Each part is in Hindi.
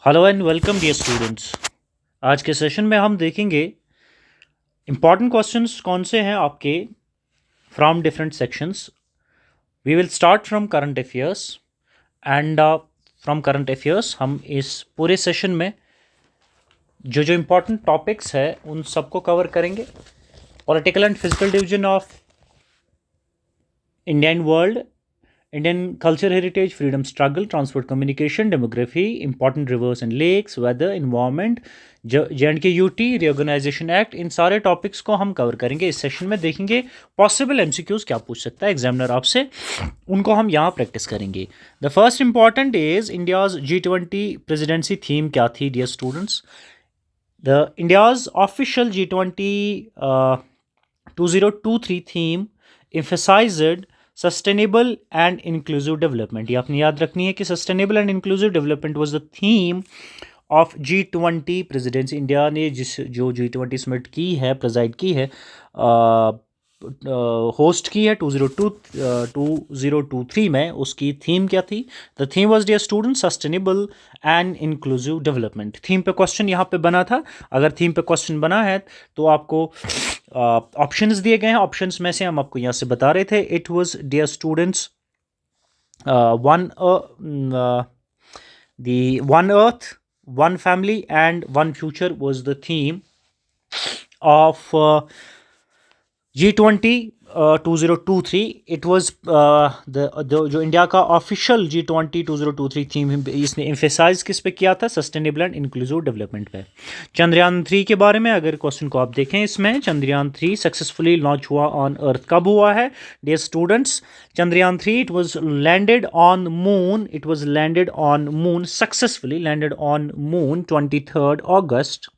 Hello and welcome dear students. आज के सेशन में हम देखेंगे इम्पॉर्टेंट क्वेश्चंस कौन से हैं आपके from different sections. We will start from current affairs and from current affairs हम इस पूरे सेशन में जो जो इम्पोर्टेंट टॉपिक्स है उन सबको कवर करेंगे। Political and physical division of Indian world, Indian culture heritage, freedom struggle, transport communication, demography, important rivers and lakes, weather, environment, J&K UT, reorganization act, इन सारे टॉपिक्स को हम कवर करेंगे इस सेशन में। देखेंगे पॉसिबल एमसीक्यूज क्या पूछ सकता है एग्जामिनर आपसे, उनको हम यहाँ प्रैक्टिस करेंगे। The first important is India's G20 presidency theme क्या थी dear students. The India's official G20 2023 theme emphasized sustainable and inclusive development. ये आपने याद रखनी है कि sustainable and inclusive development was the theme of G20 presidency. India ने जो G20 समिट की है, प्रेजाइड की है, होस्ट की है 2023 में, उसकी थीम क्या थी। The theme was dear student sustainable and inclusive development. Theme पे क्वेश्चन यहाँ पे बना था। अगर थीम पे क्वेश्चन बना है तो आपको ऑप्शंस दिए गए हैं। ऑप्शंस में से हम आपको यहाँ से बता रहे थे। It was dear students one earth, one family and one future was the theme of G20 2023। It was जो इंडिया का ऑफिशियल G20 2023 थीम, इसने एम्फेसाइज किस पे किया था, सस्टेनेबल एंड इंक्लूसिव डेवलपमेंट पे। चंद्रयान 3 के बारे में अगर क्वेश्चन को आप देखें, इसमें चंद्रयान 3 सक्सेसफुली लॉन्च हुआ ऑन अर्थ कब हुआ है dear students. Chandrayaan 3 it was landed on moon, it was landed on moon, successfully landed on moon 23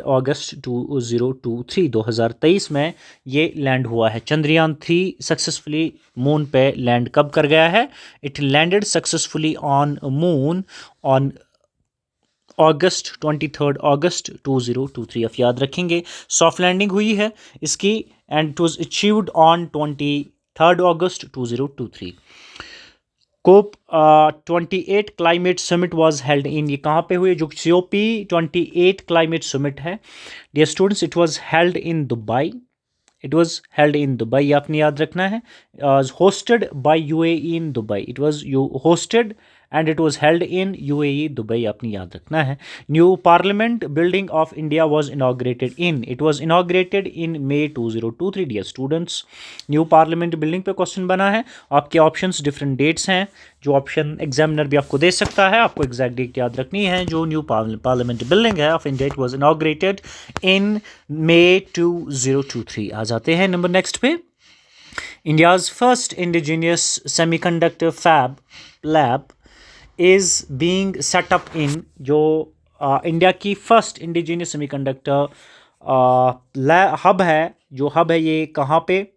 August 2023 में ये लैंड हुआ है। चंद्रयान 3 सक्सेसफुली मून पे लैंड कब कर गया है। It landed successfully on moon on August 23 August 2023। आप याद रखेंगे सॉफ्ट लैंडिंग हुई है इसकी and it was achieved on 23 August 2023। COP 28 climate summit was held in, ये कहाँ पे हुई, जो COP 28 क्लाइमेट समिट है dear students, it was held in Dubai. It was held in Dubai, आपने याद रखना है। Hosted by UAE in Dubai, it was hosted and it was held in UAE Dubai, आपने याद रखना है। New parliament building of India was inaugurated in, it was inaugurated in May 2023 dear students. New parliament building पे क्वेश्चन बना है। आपके ऑप्शंस डिफरेंट डेट्स हैं, जो ऑप्शन एग्जामिनर भी आपको दे सकता है, आपको एग्जैक्ट डेट याद रखनी है। जो न्यू पार्लियामेंट बिल्डिंग है of India, it was inaugurated in May 2023। आ जाते हैं नंबर नेक्स्ट पे। India's first indigenous semiconductor fab lab is being set up in, जो इंडिया की फर्स्ट इंडिजीनियस सेमीकंडक्टर हब है, जो हब है ये कहाँ पे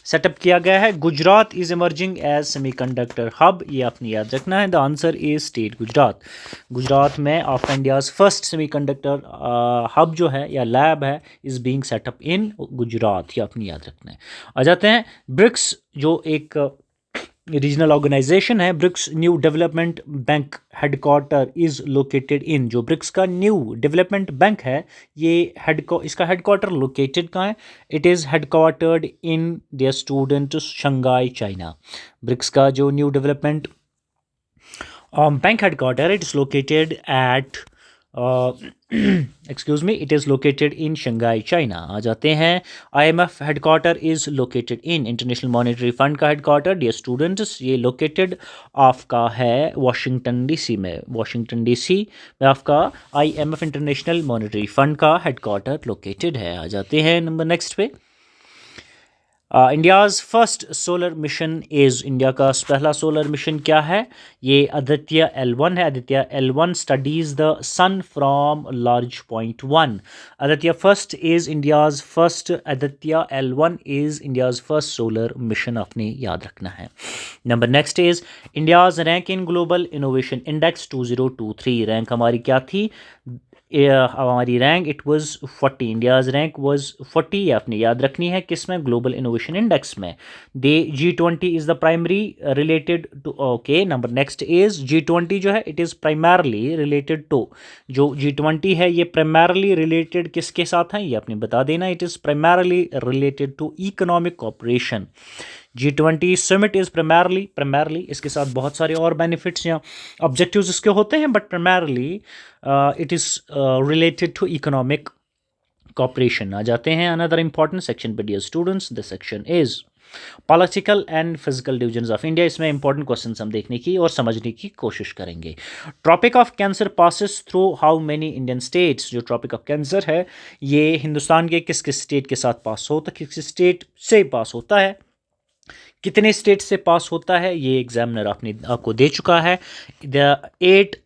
सेटअप किया गया है। Gujarat is emerging as semiconductor hub, ये आपने याद रखना है। The answer is state Gujarat. Gujarat में of India's first semiconductor hub जो है या लैब है is being set up in Gujarat, ये आपने याद रखना है। आ जाते हैं ब्रिक्स, जो एक रीजनल ऑर्गेनाइजेशन है। BRICS new development bank headquarter is located in, जो ब्रिक्स का न्यू डेवलपमेंट बैंक है ये इसका हेडक्वार्टर लोकेटेड कहाँ है। It is headquartered in dear student Shanghai China. BRICS का जो new development bank headquarter, it is located at excuse me, it is located in Shanghai China. आ जाते हैं IMF headquarter is located in, international monetary fund का हेडक्वार्टर डियर स्टूडेंट्स ये लोकेटेड आपका है वॉशिंगटन DC में। वॉशिंगटन DC में आपका IMF इंटरनेशनल मॉनेटरी फंड का हेडक्वार्टर लोकेटेड है। आ जाते हैं नंबर नेक्स्ट पे। India's first solar mission is, India का पहला सोलर मिशन क्या है, ये आदित्य L1 है। Aditya L1 studies the sun from large point 1। Aditya first is India's first, Aditya L1 is India's first solar mission, आपने याद रखना है। Number next is India's rank in global innovation index 2023। Rank हमारी क्या थी हमारी rank it was 40, India's rank was 40, ये आपने याद रखनी है किस में, ग्लोबल इनोवेशन इंडेक्स में। The G20 is the primary related to, okay number next is G20 जो है it is primarily related to, जो G20 है ये प्राइमरली रिलेटेड किसके साथ है ये आपने बता देना, it is primarily related to economic cooperation. G20 summit is primarily इसके साथ बहुत सारे और बेनिफिट्स या ऑब्जेक्टिव्स इसके होते हैं, but primarily it is related to economic cooperation. आ जाते हैं अनदर इंपॉर्टेंट सेक्शन पे dear students, the section is political and physical divisions of India. इसमें इंपॉर्टेंट क्वेश्चन हम देखने की और समझने की कोशिश करेंगे। Tropic of Cancer passes through how many Indian states, जो ट्रॉपिक ऑफ कैंसर है ये हिंदुस्तान के किस किस स्टेट के साथ पास होता है, किस स्टेट से पास होता है, कितने स्टेट से पास होता है, ये एग्जामिनर आपको दे चुका है। द 8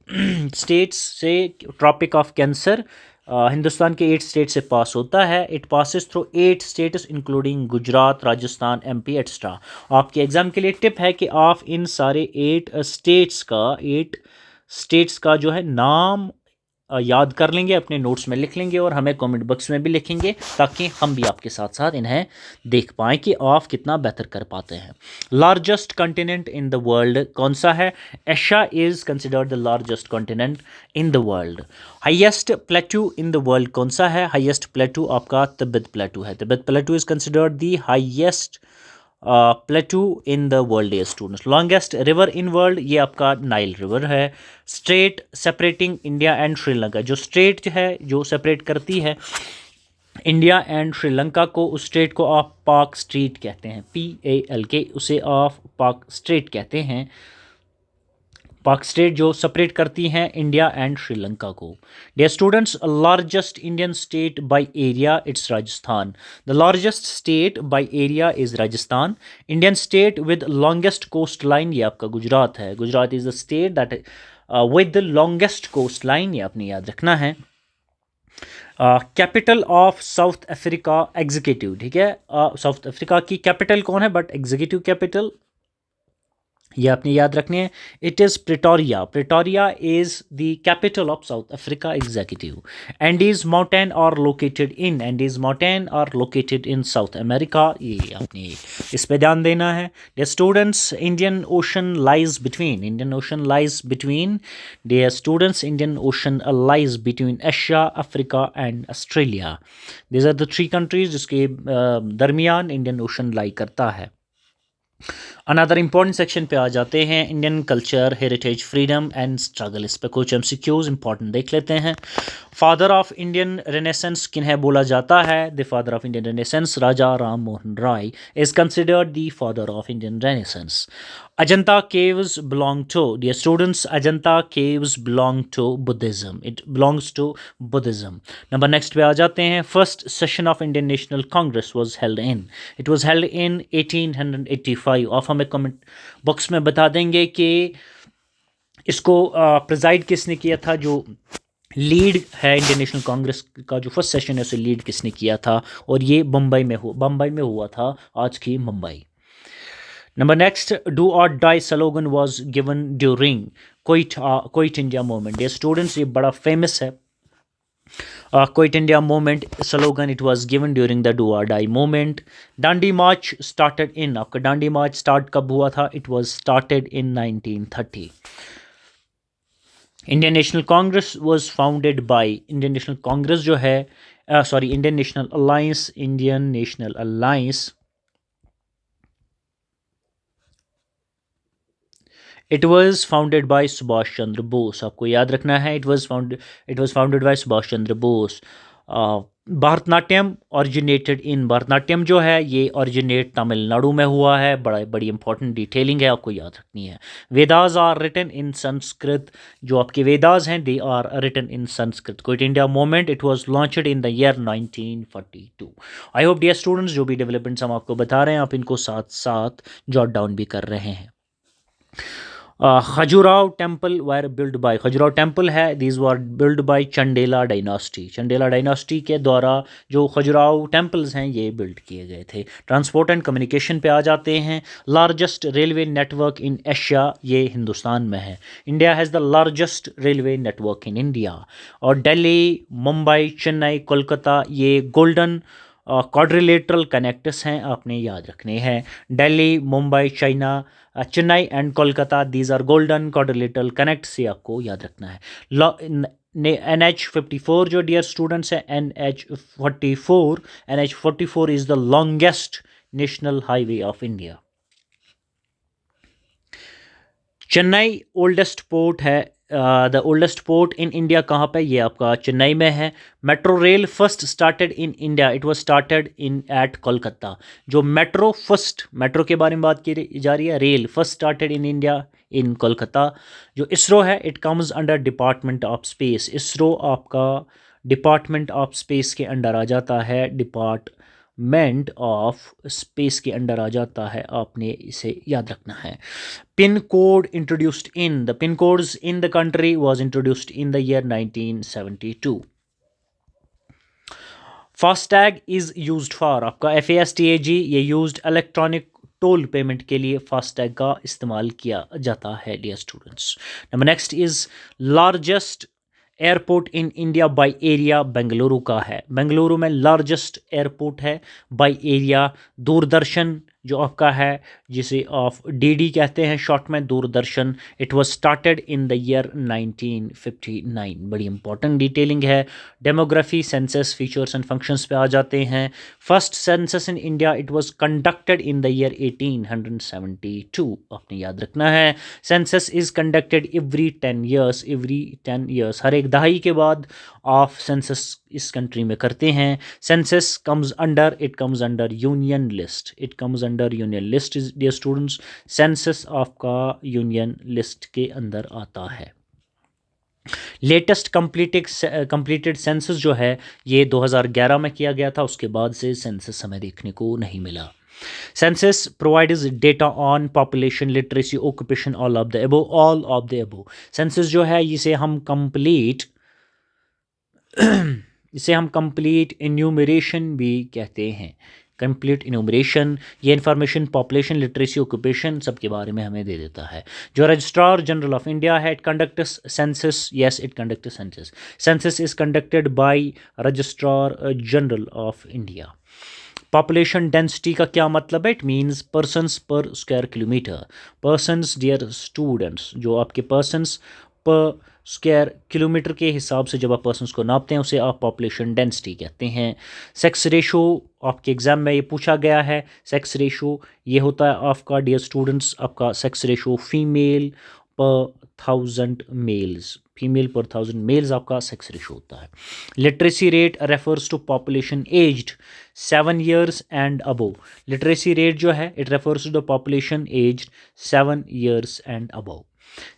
स्टेट्स से ट्रॉपिक ऑफ कैंसर हिंदुस्तान के 8 स्टेट से पास होता है। It passes through 8 states including Gujarat, Rajasthan, MP extra. आपके एग्जाम के लिए टिप है कि आप इन सारे 8 स्टेट्स का जो है नाम याद कर लेंगे, अपने नोट्स में लिख लेंगे और हमें कमेंट बॉक्स में भी लिखेंगे, ताकि हम भी आपके साथ साथ इन्हें देख पाएँ कि आप कितना बेहतर कर पाते हैं। Largest continent in the world कौन सा है? Asia is considered the largest continent in the world. Highest plateau in the world कौन सा है? हाईएस्ट प्लेटू आपका तिब्बत प्लेटू है। Tibet plateau is considered the highest plateau in the world है students. Longest river in world ये आपका नाइल रिवर है। Strait separating India and Sri Lanka, जो स्ट्रेट है जो सेपरेट करती है इंडिया एंड श्रीलंका को, उस स्ट्रेट को आप पाक स्ट्रेट कहते हैं, PALK, उसे आप पाक स्ट्रेट कहते हैं। पाक स्टेट जो सेपरेट करती हैं इंडिया एंड श्रीलंका को। Dear students, largest Indian state by area it's Rajasthan. The largest state by area is Rajasthan. Indian state with longest coast line ये आपका गुजरात है। Gujarat is the state that with the longest coast line, ये आपने याद रखना है। Capital of South Africa executive, ठीक है, साउथ अफ्रीका की कैपिटल कौन है, बट एग्जीक्यूटिव कैपिटल ये आपने याद रखनी है, it is Pretoria. Pretoria is the capital of South Africa executive. Andes mountain are located in South America, ये आपने इस पे ध्यान देना है। Dear students, Indian ocean lies between Asia, Africa and Australia. These are the 3 countries जिसके दरमियान इंडियन ओशन लाई करता है। अनदर इंपॉर्टेंट सेक्शन पे आ जाते हैं, Indian culture, heritage, freedom and struggle. इस पर कुछ MCQs इंपॉर्टेंट देख लेते हैं। फादर ऑफ इंडियन रेनेसेंस किन्हें बोला जाता है? The father of Indian renaissance Raja Ram Mohan Roy is considered the father of Indian renaissance. Ajanta caves belong to, dear students, Ajanta caves belong to Buddhism, it belongs to Buddhism. Number next पे आ जाते हैं, first session of Indian National Congress was held in, it was held in 1885। आप हमें कमेंट बॉक्स में बता देंगे कि इसको प्रिजाइड किसने किया था, जो लीड है इंडियन नेशनल कांग्रेस का जो फर्स्ट सेशन है उसे लीड किसने किया था, और ये बम्बई में हुआ था, आज की Mumbai. Number next, do or die slogan was given during quit India movement. ये स्टूडेंट्स ये बड़ा फेमस है, quit India movement slogan it was given during the do or die movement. Dandi march started in, आपका डांडी मार्च स्टार्ट कब हुआ था? It was started in 1930। Indian National Congress was founded by, Indian National Congress जो है Indian National alliance it was founded by Subhash Chandra Bose. आपको याद रखना है, it was founded by Subhash Chandra Bose. Bharatanatyam जो है ये ओरिजिनेट तमिलनाडु में हुआ है, बड़ी इंपॉर्टेंट डिटेलिंग है, आपको याद रखनी है। Vedas are written in Sanskrit, जो आपके वेदास हैं they are written in Sanskrit. Quit India movement it was launched in the year 1942। I hope dear students जो भी डेवलपमेंट्स हम आपको बता रहे हैं आप इनको साथ साथ जॉट डाउन भी कर रहे हैं। Khajuraho temple were build by, Khajuraho temple है, these were build by Chandela dynasty, Chandela dynasty के द्वारा जो खजुराहो टेम्पल्स हैं ये बिल्ड किए गए थे। ट्रांसपोर्ट एंड कम्युनिकेशन पे आ जाते हैं। Largest railway network in Asia, ये हिंदुस्तान में है। India has the largest railway network in India. और दिल्ली, मुंबई, चेन्नई, कोलकाता ये गोल्डन क्वाड्रिलेटरल कनेक्टर्स हैं, आपने याद रखने हैं। Delhi, Mumbai, Chennai and Kolkata, these are golden quadrilateral connect, से आपको याद रखना है। NH54 जो डियर स्टूडेंट्स है, NH44 is the longest national highway of India. Chennai oldest port है, the oldest port in India कहाँ पे, ये आपका चेन्नई में है। Metro rail first started in India, it was started in at Kolkata. जो मेट्रो के बारे में बात की जा रही है, rail first started in India in Kolkata. जो इसरो है, it comes under department of space, ISRO आपका डिपार्टमेंट ऑफ स्पेस के अंडर आ जाता है, डिपार्टमेंट ऑफ स्पेस के अंडर आ जाता है, आपने इसे याद रखना है। Pin code introduced in, the pin codes in the country was introduced in the year 1972। FASTag is used for, आपका FASTAG ये यूज्ड इलेक्ट्रॉनिक टोल पेमेंट के लिए फास्टैग का इस्तेमाल किया जाता है dear students. Number next is largest airport in India by area, Bengaluru का है। बेंगलुरु में लार्जेस्ट एयरपोर्ट है बाय एरिया। दूरदर्शन जो आपका है, जिसे आप DD कहते हैं शॉर्ट में, Doordarshan, it was started in the year 1959। बड़ी इंपॉर्टेंट डिटेलिंग है। Demography, census, features and functions पे आ जाते हैं। First census in India it was conducted in the year 1872, आपने याद रखना है। Census is conducted every 10 years, हर एक दहाई के बाद ऑफ सेंसस इस कंट्री में करते हैं। Census comes under union list, it comes under union list dear students. Census आपका यूनियन लिस्ट के अंदर आता है। लेटेस्ट कंप्लीटेड सेंसस जो है ये 2011 में किया गया था, उसके बाद से सेंसस हमें देखने को नहीं मिला। Census provides data on population, literacy, occupation, all of the above. Census जो है इसे हम कंप्लीट इन्यूमरेशन भी कहते हैं। कंप्लीट इन्यूमरेशन ये इन्फॉर्मेशन पॉपुलेशन, लिटरेसी, ऑक्यूपेशन सब के बारे में हमें दे देता है। जो रजिस्ट्रार जनरल ऑफ इंडिया है, it conducts census, yes it conducts census. Census is conducted by registrar general of India. Population density का क्या मतलब है? It means persons per square kilometre. Persons dear students, जो आपके पर्सनस पर स्क्वायर किलोमीटर के हिसाब से जब आप पर्सनस को नापते हैं उसे आप पॉपुलेशन डेंसिटी कहते हैं। सेक्स रेशो आपके एग्जाम में ये पूछा गया है। सेक्स रेशो ये होता है आपका डियर स्टूडेंट्स, आपका सेक्स रेशो फीमेल पर 1000 मेल्स, फीमेल पर 1000 मेल्स आपका सेक्स रेशो होता है। Literacy rate refers to population aged 7 years and above. Literacy rate जो है it refers to the population aged 7 years and above.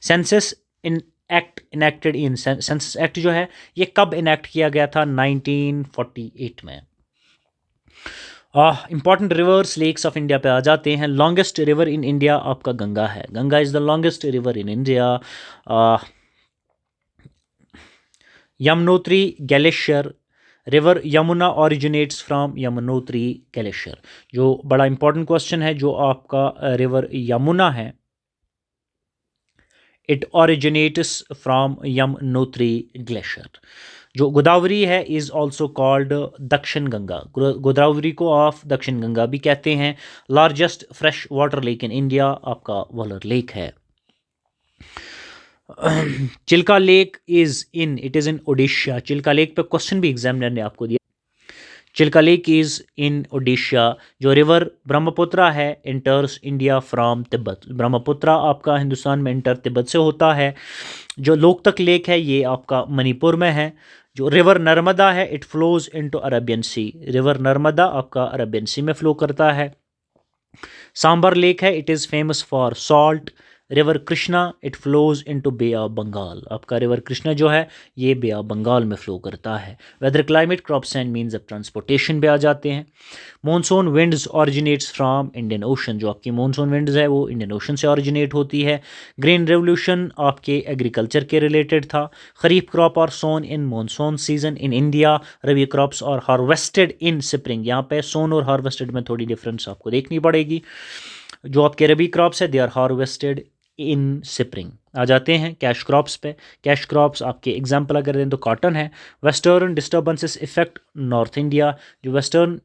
Census enacted in, census act जो है ये कब इनैक्ट किया गया था? 1948 में। Important rivers lakes of India पे आ जाते हैं। लॉन्गेस्ट रिवर इन इंडिया आपका गंगा है। Ganga is the longest river in India. Yamunotri glacier, river Yamuna originates from Yamunotri glacier. जो बड़ा इंपॉर्टेंट क्वेश्चन है, जो आपका रिवर यमुना है it originates from Yamunotri glacier. जो गोदावरी है इज़ ऑल्सो कॉल्ड दक्षिण गंगा। गोदावरी को आप दक्षिण गंगा भी कहते हैं। Largest fresh water lake in India आपका वलर लेक है। Chilka lake it is in Odisha. Chilka lake पे क्वेश्चन भी एग्जामिनर ने आपको दिया। Chilka lake is in Odisha. जो रिवर ब्रह्मपुत्रा है enters India from Tibet. Brahmaputra आपका हिंदुस्तान में इंटर तिब्बत से होता है। जो लोकतक लेक है ये आपका मणिपुर में है। जो रिवर नर्मदा है it flows into Arabian sea. River Narmada आपका अरबियन सी में फ्लो करता है। सांबर लेक है it is famous for salt river Krishna it flows into bay of Bengal, आपका रिवर कृष्णा जो है ये बे ऑफ बंगाल में फ्लो करता है। Weather climate crops and means of transportation पे आ जाते हैं। Monsoon winds originates from Indian ocean, जो आपकी मॉनसून विंड्स है वो इंडियन ओशन से ऑरिजिनेट होती है। ग्रीन रेवोल्यूशन आपके एग्रीकल्चर के रिलेटेड था। Kharif crop are sown in monsoon season in India, rabi crops are harvested in spring, यहाँ पे सोन और हार्वेस्टेड में थोड़ी डिफरेंस आपको देखनी पड़ेगी। जो आपके रबी क्रॉप्स है they are harvested in spring. आ जाते हैं कैश क्रॉप्स पे। कैश क्रॉप्स आपके एग्जांपल अगर दें तो कॉटन है। Western disturbances effect north India, जो वेस्टर्न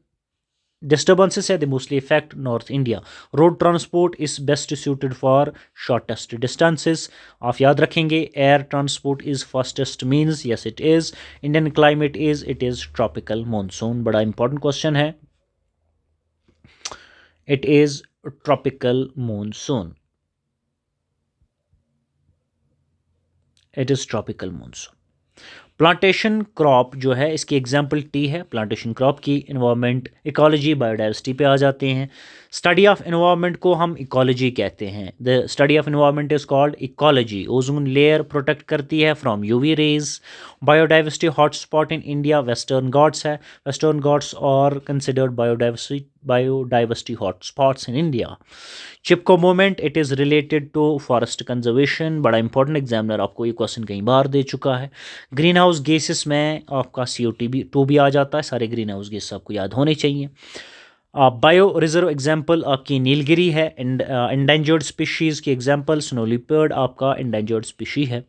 डिस्टर्बेंसेस है they mostly effect north India. Road transport is best suited for shortest distances, आप याद रखेंगे। Air transport is fastest means, yes it is. Indian climate it is tropical monsoon, बड़ा इंपॉर्टेंट क्वेश्चन है। It is tropical monsoon, it is tropical monsoon. Plantation crop जो है इसकी एग्जाम्पल टी है। प्लांटेशन क्रॉप की इन्वायरमेंट, इकोलॉजी, बायोडाइवर्सिटी पे आ जाते हैं। स्टडी ऑफ इन्वायरमेंट को हम इकोलॉजी कहते हैं। The study of environment is called ecology. Ozone layer protect करती है from UV rays. Biodiversity hotspot in India western Ghats है। वेस्टर्न घाट्स और considered biodiversity hotspots in India. Chipko movement it is related to forest conservation, बड़ा इंपॉर्टेंट एग्जामिनर आपको ये क्वेश्चन कई बार दे चुका है। ग्रीन हाउस गैसेस में आपका CO2 भी आ जाता है। सारे ग्रीन हाउस गैस आपको याद होने चाहिए। बायो रिजर्व एग्जाम्पल आपकी नीलगिरी है। इंडेंजर्ड स्पीशीज़ की एग्जाम्पल स्नो लिपर्ड आपका इंडेंजर्ड स्पीशी है।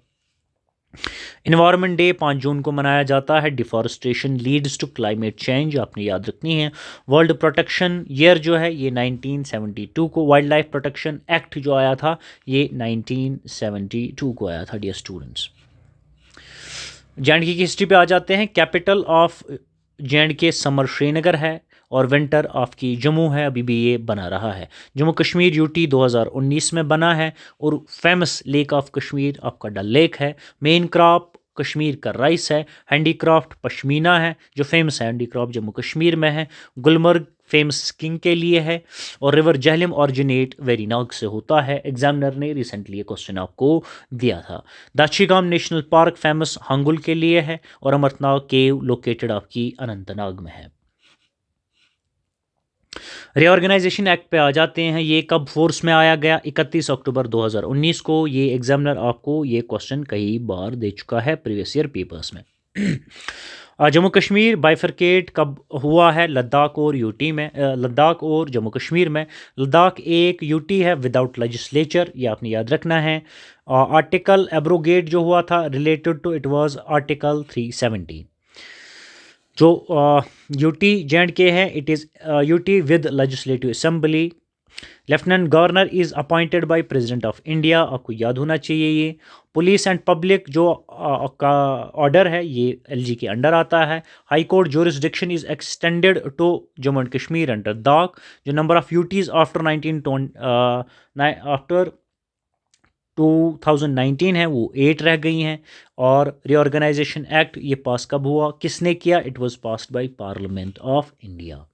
इन्वायरमेंट डे 5 जून को मनाया जाता है। Deforestation leads to climate change, आपने याद रखनी है। वर्ल्ड प्रोटेक्शन ईयर जो है ये 1972 को। वाइल्ड लाइफ प्रोटेक्शन एक्ट जो आया था ये 1972 को आया था डियर स्टूडेंट्स। जे.एंड.के की हिस्ट्री पे आ जाते हैं। Capital of J&K summer Srinagar है और विंटर आपकी जम्मू है, अभी भी ये बना रहा है। जम्मू कश्मीर UT 2019 में बना है। और फेमस लेक ऑफ कश्मीर आपका डल लेक है। मेन क्रॉप कश्मीर का राइस है। हैंडीक्राफ्ट पश्मीना है जो फेमस है, हैंडीक्राफ्ट जम्मू कश्मीर में है। गुलमर्ग फेमस स्किंग के लिए है। और रिवर जहलम ऑरिजिनेट वेरीनाग से होता है। एग्जामिनर ने रिसेंटली ये क्वेश्चन आपको दिया था। दाशीगाम नेशनल पार्क फेमस हंगुल के लिए है। और अमरनाग केव लोकेटेड आपकी अनंतनाग में है। रीऑर्गेनाइजेशन एक्ट पे आ जाते हैं। ये कब फोर्स में आया गया? 31 अक्टूबर 2019 को। ये एग्जामिनर आपको ये क्वेश्चन कई बार दे चुका है प्रीवियस ईयर पेपर्स में। जम्मू कश्मीर बाइफरकेट कब हुआ है? लद्दाख और यूटी में, लद्दाख और जम्मू कश्मीर में। लद्दाख एक यूटी है विदाउट लेजिस्लेचर, ये आपने याद रखना है। आर्टिकल एब्रोगेट जो हुआ था related to it was article 370। जो UT J&K है it is UT with legislative assembly. Lieutenant governor is appointed by president of India, आपको याद होना चाहिए ये। पुलिस एंड पब्लिक जो का ऑर्डर है ये LG के अंडर आता है। High court jurisdiction is extended to Jammu and Kashmir and Ladakh. जो नंबर ऑफ UTs आफ्टर 2019 है वो 8 रह गई हैं। और रीऑर्गेनाइजेशन एक्ट ये पास कब हुआ, किसने किया? It was passed by parliament of India.